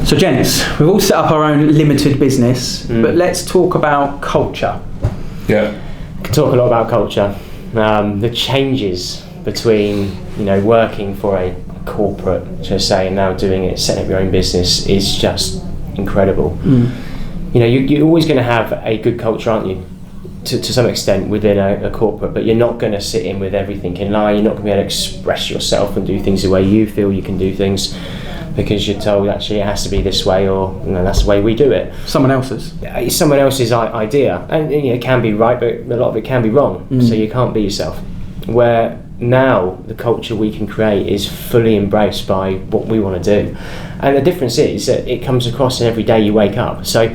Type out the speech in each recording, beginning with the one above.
So gents, we've all set up our own limited business, but let's talk about culture. Yeah. We can talk a lot about culture. The changes between, working for a corporate, just say, and now doing it, setting up your own business is just incredible. You're always going to have a good culture, aren't you? To some extent within a corporate, but you're not going to sit in with everything in line. You're not going to be able to express yourself and do things the way you feel you can do things, because you're told actually it has to be this way, or that's the way we do it. Someone else's. It's someone else's idea, and it can be right, but a lot of it can be wrong. So you can't be yourself. Where now the culture we can create is fully embraced by what we want to do, and the difference is that it comes across in every day you wake up. So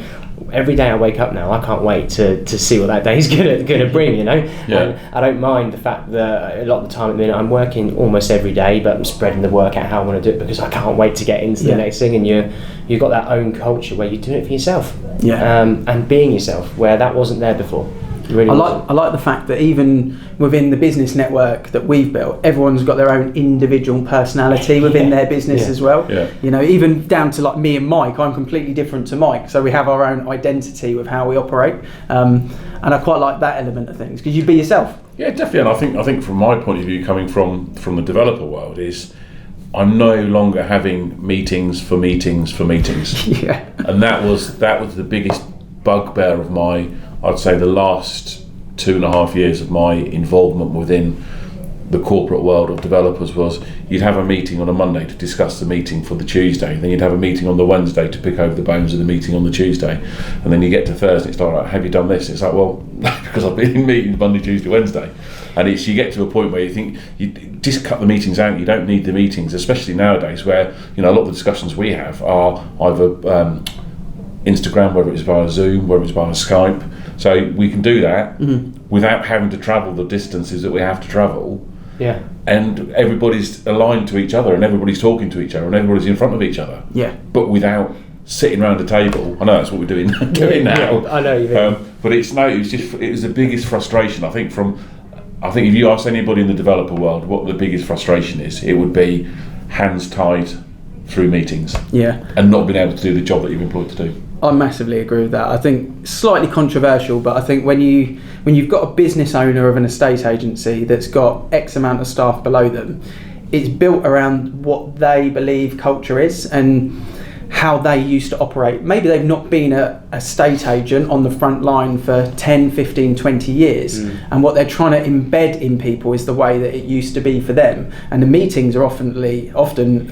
every day I wake up now, I can't wait to see what that day's gonna bring, Yeah. And I don't mind the fact that a lot of the time at the minute I'm working almost every day, but I'm spreading the work out how I want to do it, because I can't wait to get into the next thing. And you've got that own culture where you're doing it for yourself, and being yourself, where that wasn't there before. Really I like the fact that even within the business network that we've built, everyone's got their own individual personality within their business as well. Even down to like me and Mike, I'm completely different to Mike, so we have our own identity with how we operate, and I quite like that element of things, because you be yourself. Yeah, definitely. And I think from my point of view, coming from the developer world, is I'm no longer having meetings for meetings for meetings. And that was the biggest bugbear of my, I'd say, the last 2.5 years of my involvement within the corporate world of developers, was you'd have a meeting on a Monday to discuss the meeting for the Tuesday, then you'd have a meeting on the Wednesday to pick over the bones of the meeting on the Tuesday, and then you get to Thursday, it's like, right, have you done this? It's like, well, because I've been in meetings Monday, Tuesday, Wednesday. And you get to a point where you think, you just cut the meetings out, you don't need the meetings, especially nowadays where, a lot of the discussions we have are either Instagram, whether it's via Zoom, whether it's via Skype. So we can do that without having to travel the distances that we have to travel. And everybody's aligned to each other, and everybody's talking to each other, and everybody's in front of each other. But without sitting around a table. I know that's what we're doing now. I know you mean. But it was the biggest frustration. I think if you ask anybody in the developer world what the biggest frustration is, it would be hands tied through meetings. And not being able to do the job that you've employed to do. I massively agree with that. I think slightly controversial, but I think when you've got a business owner of an estate agency that's got X amount of staff below them, it's built around what they believe culture is and how they used to operate. Maybe they've not been a estate agent on the front line for 10, 15, 20 years, and what they're trying to embed in people is the way that it used to be for them. And the meetings are often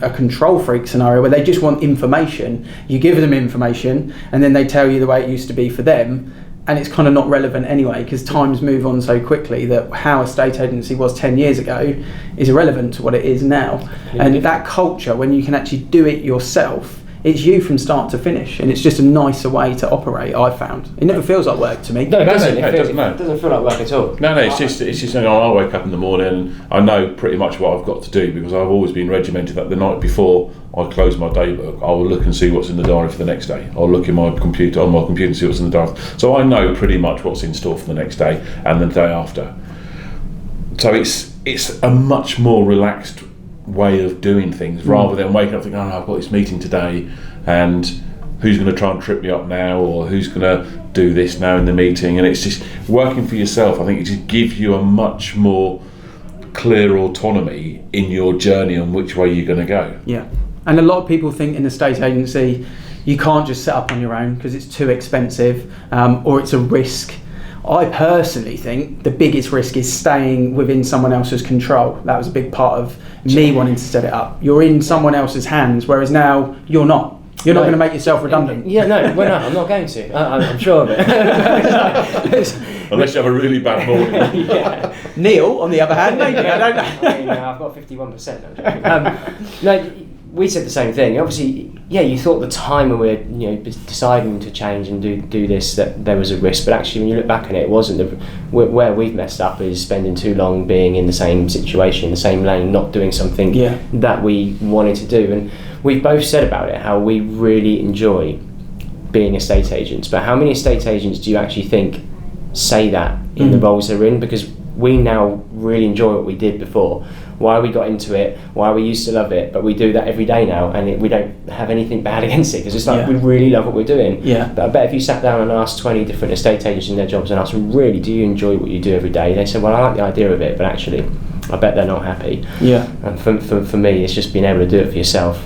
a control freak scenario where they just want information. You give them information and then they tell you the way it used to be for them, and it's kind of not relevant anyway, because times move on so quickly that how a estate agency was 10 years ago is irrelevant to what it is now. And that culture, when you can actually do it yourself, it's you from start to finish, and it's just a nicer way to operate. I found it never feels like work to me. No, it doesn't. It doesn't feel like work at all. No, it's just I wake up in the morning and I know pretty much what I've got to do, because I've always been regimented that the night before I close my day book, I will look and see what's in the diary for the next day. I'll look in on my computer and see what's in the diary. So I know pretty much what's in store for the next day and the day after. So it's a much more relaxed way of doing things, rather than waking up thinking, I've got this meeting today and who's going to try and trip me up now, or who's going to do this now in the meeting. And it's just working for yourself. I think it just gives you a much more clear autonomy in your journey on which way you're going to go. And a lot of people think in a estate agency you can't just set up on your own because it's too expensive, or it's a risk. I personally think the biggest risk is staying within someone else's control. That was a big part of me wanting to set it up. You're in someone else's hands, whereas now you're not. You're not going to make yourself redundant. I'm not going to. I'm sure of it. Unless you have a really bad morning. Neil, on the other hand, maybe. I don't know. I've got 51%. We said the same thing. Obviously, you thought the time when we were deciding to change and do this, that there was a risk, but actually when you look back on it, it wasn't. Where we've messed up is spending too long being in the same situation, the same lane, not doing something that we wanted to do. And we've both said about it how we really enjoy being estate agents, but how many estate agents do you actually think say that in the roles they're in? Because we now really enjoy what we did before. why we got into it, why we used to love it, but we do that every day now, and we don't have anything bad against it, because it's like we really love what we're doing. Yeah. But I bet if you sat down and asked 20 different estate agents in their jobs and asked them, really, do you enjoy what you do every day? They said, well, I like the idea of it, but actually, I bet they're not happy. Yeah. And for me, it's just being able to do it for yourself.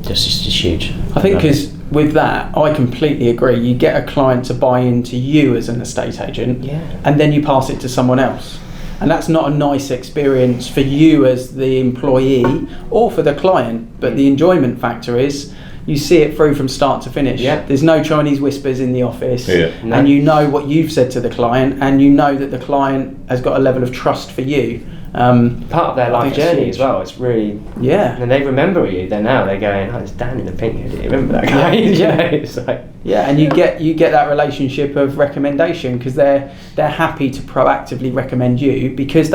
Just huge. I think because with that, I completely agree. You get a client to buy into you as an estate agent, and then you pass it to someone else. And that's not a nice experience for you as the employee or for the client, but the enjoyment factor is you see it through from start to finish. Yeah. There's no Chinese whispers in the office, No. and you know what you've said to the client, and you know that the client has got a level of trust for you. Part of their life journey as well. It's really and they remember you. They're going, oh, it's Dan in the pink. Do you remember that guy? It's like and you get that relationship of recommendation, because they're happy to proactively recommend you because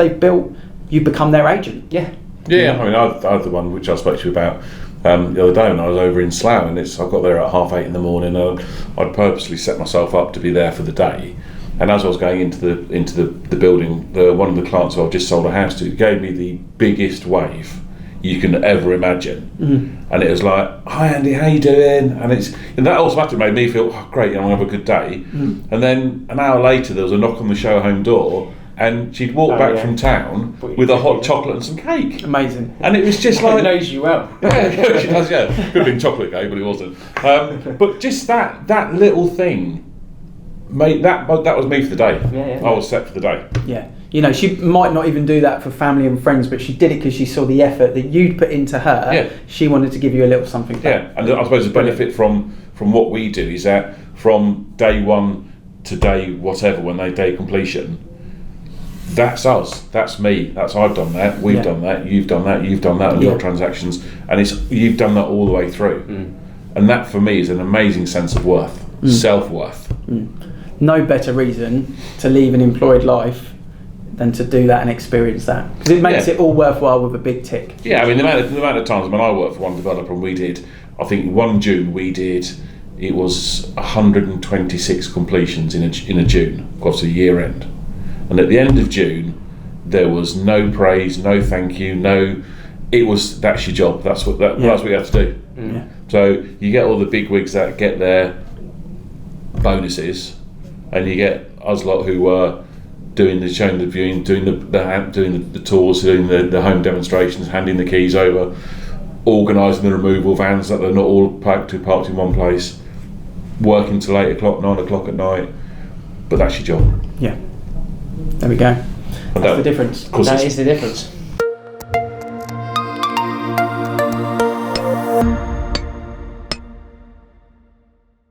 you become their agent. I mean, I had the one which I spoke to you about the other day when I was over in Slough, and I got there at 8:30 in the morning. I'd purposely set myself up to be there for the day. And as I was going into the building, one of the clients who I've just sold a house to gave me the biggest wave you can ever imagine. And it was like, hi Andy, how you doing? And that automatically made me feel, oh, great, I'm going to have a good day. And then an hour later there was a knock on the show home door, and she'd walked back from town with a hot chocolate and some cake. Amazing. And it was just like... It knows you well. Yeah, she does, yeah. Could have been chocolate cake, but it wasn't. But just that little thing, mate, that was me for the day. I was set for the day. Yeah. You know, she might not even do that for family and friends, but she did it because she saw the effort that you'd put into her. Yeah. She wanted to give you a little something back. Yeah, and I suppose the benefit from what we do is that from day one to day whatever, when they day completion, that's us, that's me, I've done that, we've done that, you've done that on your transactions, and you've done that all the way through. And that for me is an amazing sense of worth, self-worth. No better reason to leave an employed life than to do that and experience that, because it makes it all worthwhile with a big tick. Yeah, I mean the amount of times when I worked for one developer and we did, I think 1 June it was 126 completions in a June, obviously year end, and at the end of June there was no praise, no thank you, that's your job, that's what you have to do. So you get all the big wigs that get their bonuses, and you get us lot who were doing the showing, the viewing, doing the tours, doing the home demonstrations, handing the keys over, organising the removal vans that they're not all parked in one place, working till 8 o'clock, 9 o'clock at night. But that's your job. Yeah. There we go. That's the difference. That is the difference.